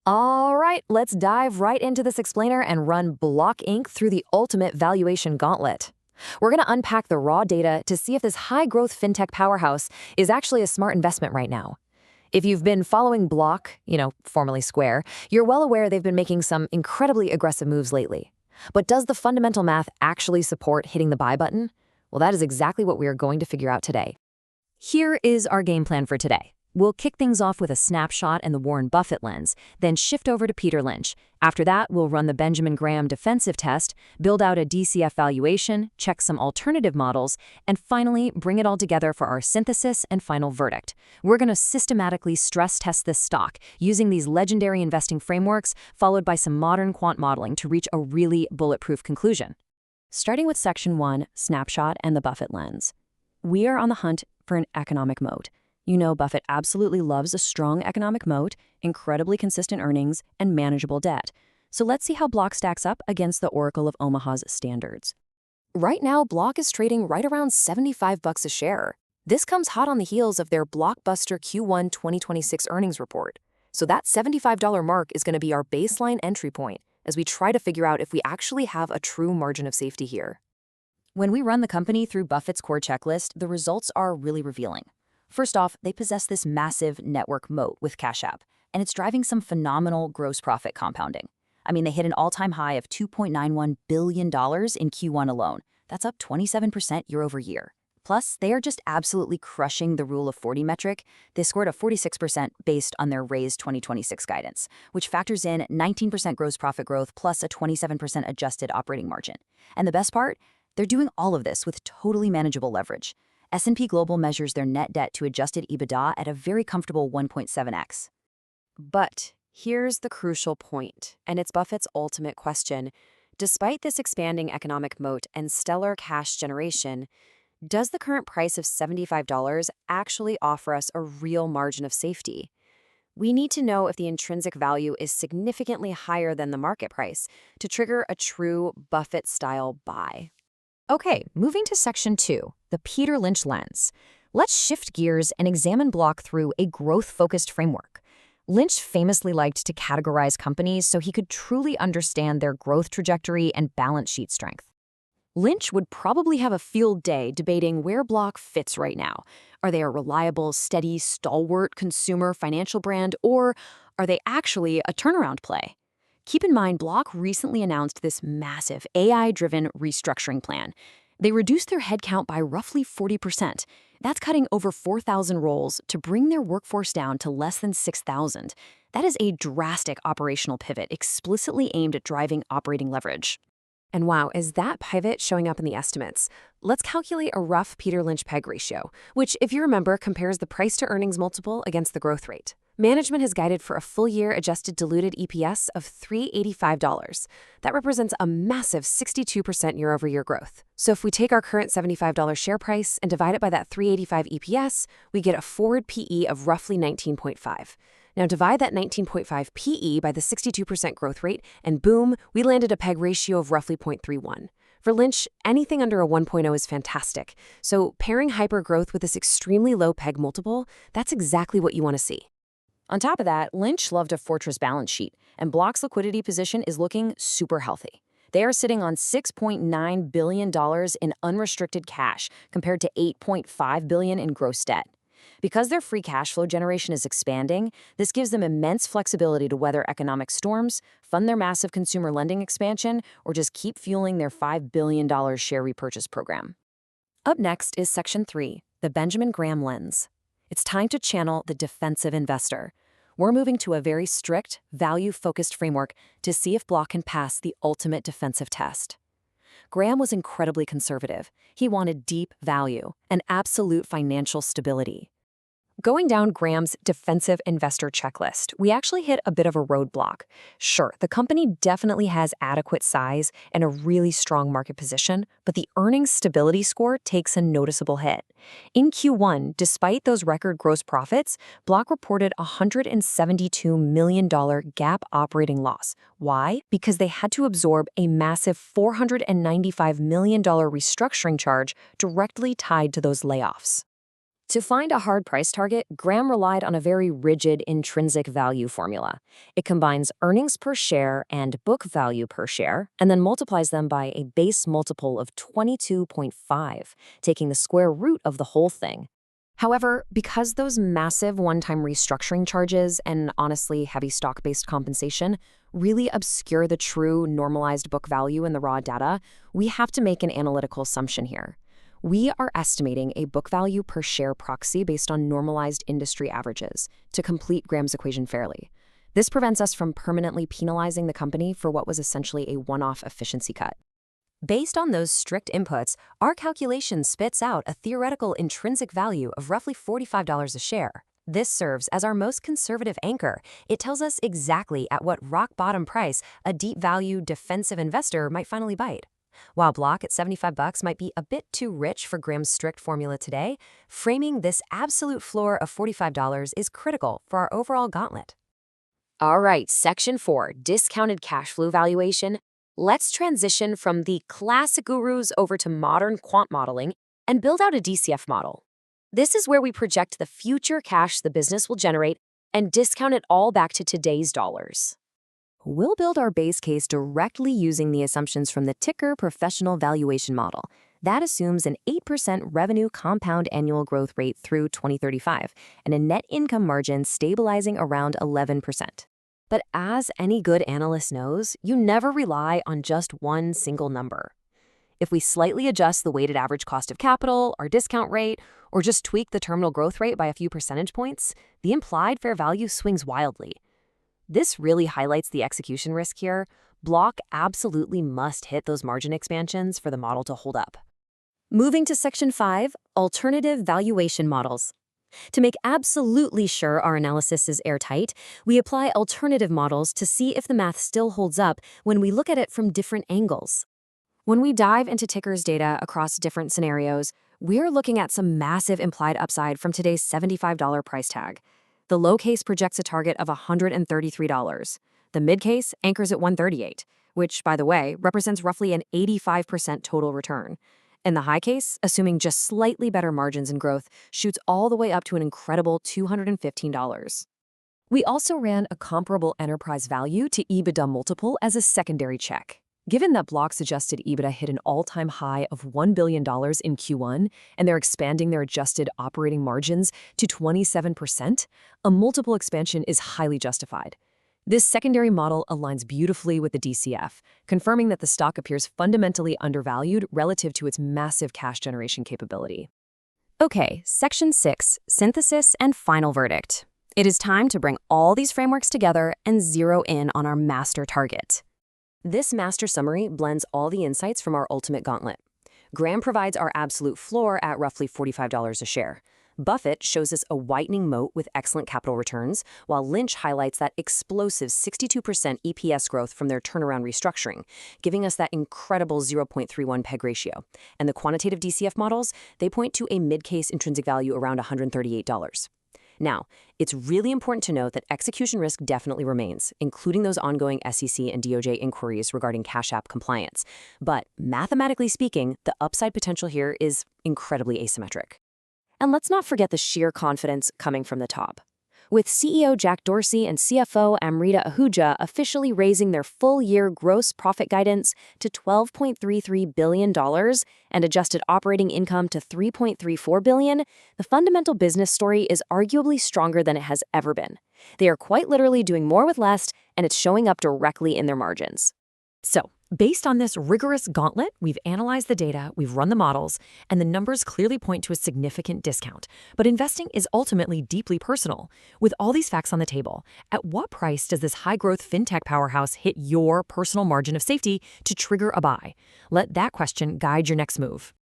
All right, let's dive right into this explainer and run Block Inc. through the ultimate valuation gauntlet. We're going to unpack the raw data to see if this high-growth fintech powerhouse is actually a smart investment right now. If you've been following Block, formerly Square, you're well aware they've been making some incredibly aggressive moves lately. But does the fundamental math actually support hitting the buy button? Well, that is exactly what we are going to figure out today. Here is our game plan for today. We'll kick things off with a snapshot and the Warren Buffett lens, then shift over to Peter Lynch. After that, we'll run the Benjamin Graham defensive test, build out a DCF valuation, check some alternative models, and finally bring it all together for our synthesis and final verdict. We're going to systematically stress test this stock using these legendary investing frameworks, followed by some modern quant modeling to reach a really bulletproof conclusion. Starting with Section 1, Snapshot and the Buffett lens. We are on the hunt for an economic moat. You know Buffett absolutely loves a strong economic moat, incredibly consistent earnings, and manageable debt. So let's see how Block stacks up against the Oracle of Omaha's standards. Right now, Block is trading right around $75 a share. This comes hot on the heels of their blockbuster Q1 2026 earnings report. So that $75 mark is going to be our baseline entry point as we try to figure out if we actually have a true margin of safety here. When we run the company through Buffett's core checklist, the results are really revealing. First off, they possess this massive network moat with Cash App, and it's driving some phenomenal gross profit compounding. I mean, they hit an all-time high of $2.91 billion in Q1 alone. That's up 27% year over year. Plus, they are just absolutely crushing the Rule of 40 metric. They scored a 46% based on their raised 2026 guidance, which factors in 19% gross profit growth plus a 27% adjusted operating margin. And the best part? They're doing all of this with totally manageable leverage. S&P Global measures their net debt to adjusted EBITDA at a very comfortable 1.7x. But here's the crucial point, and it's Buffett's ultimate question. Despite this expanding economic moat and stellar cash generation, does the current price of $75 actually offer us a real margin of safety? We need to know if the intrinsic value is significantly higher than the market price to trigger a true Buffett-style buy. Okay, moving to Section 2, the Peter Lynch lens. Let's shift gears and examine Block through a growth-focused framework. Lynch famously liked to categorize companies so he could truly understand their growth trajectory and balance sheet strength. Lynch would probably have a field day debating where Block fits right now. Are they a reliable, steady, stalwart consumer financial brand, or are they actually a turnaround play? Keep in mind, Block recently announced this massive AI-driven restructuring plan. They reduced their headcount by roughly 40%. That's cutting over 4,000 roles to bring their workforce down to less than 6,000. That is a drastic operational pivot explicitly aimed at driving operating leverage. And wow, is that pivot showing up in the estimates? Let's calculate a rough Peter Lynch PEG ratio, which, if you remember, compares the price-to-earnings multiple against the growth rate. Management has guided for a full-year adjusted diluted EPS of $385. That represents a massive 62% year-over-year growth. So if we take our current $75 share price and divide it by that $385 EPS, we get a forward PE of roughly 19.5. Now divide that 19.5 PE by the 62% growth rate, and boom, we landed a PEG ratio of roughly 0.31. For Lynch, anything under a 1.0 is fantastic. So pairing hypergrowth with this extremely low PEG multiple, that's exactly what you want to see. On top of that, Lynch loved a fortress balance sheet, and Block's liquidity position is looking super healthy. They are sitting on $6.9 billion in unrestricted cash compared to $8.5 billion in gross debt. Because their free cash flow generation is expanding, this gives them immense flexibility to weather economic storms, fund their massive consumer lending expansion, or just keep fueling their $5 billion share repurchase program. Up next is Section 3, the Benjamin Graham lens. It's time to channel the defensive investor. We're moving to a very strict, value-focused framework to see if Block can pass the ultimate defensive test. Graham was incredibly conservative. He wanted deep value and absolute financial stability. Going down Graham's defensive investor checklist, we actually hit a bit of a roadblock. Sure, the company definitely has adequate size and a really strong market position, but the earnings stability score takes a noticeable hit. In Q1, despite those record gross profits, Block reported a $172 million GAAP operating loss. Why? Because they had to absorb a massive $495 million restructuring charge directly tied to those layoffs. To find a hard price target, Graham relied on a very rigid intrinsic value formula. It combines earnings per share and book value per share, and then multiplies them by a base multiple of 22.5, taking the square root of the whole thing. However, because those massive one-time restructuring charges and honestly heavy stock-based compensation really obscure the true normalized book value in the raw data, we have to make an analytical assumption here. We are estimating a book value per share proxy based on normalized industry averages to complete Graham's equation fairly. This prevents us from permanently penalizing the company for what was essentially a one-off efficiency cut. Based on those strict inputs, our calculation spits out a theoretical intrinsic value of roughly $45 a share. This serves as our most conservative anchor. It tells us exactly at what rock-bottom price a deep-value defensive investor might finally bite. While Block at $75 might be a bit too rich for Graham's strict formula today, framing this absolute floor of $45 is critical for our overall gauntlet. All right, Section 4, Discounted Cash Flow Valuation. Let's transition from the classic gurus over to modern quant modeling and build out a DCF model. This is where we project the future cash the business will generate and discount it all back to today's dollars. We'll build our base case directly using the assumptions from the Ticker Professional Valuation Model. That assumes an 8% revenue compound annual growth rate through 2035 and a net income margin stabilizing around 11%. But as any good analyst knows, you never rely on just one single number. If we slightly adjust the weighted average cost of capital, our discount rate, or just tweak the terminal growth rate by a few percentage points, the implied fair value swings wildly. This really highlights the execution risk here. Block absolutely must hit those margin expansions for the model to hold up. Moving to Section 5, Alternative Valuation Models. To make absolutely sure our analysis is airtight, we apply alternative models to see if the math still holds up when we look at it from different angles. When we dive into Ticker's data across different scenarios, we're looking at some massive implied upside from today's $75 price tag. The low case projects a target of $133. The mid case anchors at $138, which, by the way, represents roughly an 85% total return. And the high case, assuming just slightly better margins and growth, shoots all the way up to an incredible $215. We also ran a comparable enterprise value to EBITDA multiple as a secondary check. Given that Block's adjusted EBITDA hit an all-time high of $1 billion in Q1, and they're expanding their adjusted operating margins to 27%, a multiple expansion is highly justified. This secondary model aligns beautifully with the DCF, confirming that the stock appears fundamentally undervalued relative to its massive cash generation capability. Okay, Section 6, Synthesis and Final Verdict. It is time to bring all these frameworks together and zero in on our master target. This master summary blends all the insights from our ultimate gauntlet. Graham provides our absolute floor at roughly $45 a share. Buffett shows us a whitening moat with excellent capital returns, while Lynch highlights that explosive 62% EPS growth from their turnaround restructuring, giving us that incredible 0.31 PEG ratio. And the quantitative DCF models, they point to a mid-case intrinsic value around $138. Now, it's really important to note that execution risk definitely remains, including those ongoing SEC and DOJ inquiries regarding Cash App compliance. But mathematically speaking, the upside potential here is incredibly asymmetric. And let's not forget the sheer confidence coming from the top. With CEO Jack Dorsey and CFO Amrita Ahuja officially raising their full-year gross profit guidance to $12.33 billion and adjusted operating income to $3.34 billion, the fundamental business story is arguably stronger than it has ever been. They are quite literally doing more with less, and it's showing up directly in their margins. So, based on this rigorous gauntlet, we've analyzed the data, we've run the models, and the numbers clearly point to a significant discount. But investing is ultimately deeply personal. With all these facts on the table, at what price does this high-growth fintech powerhouse hit your personal margin of safety to trigger a buy? Let that question guide your next move.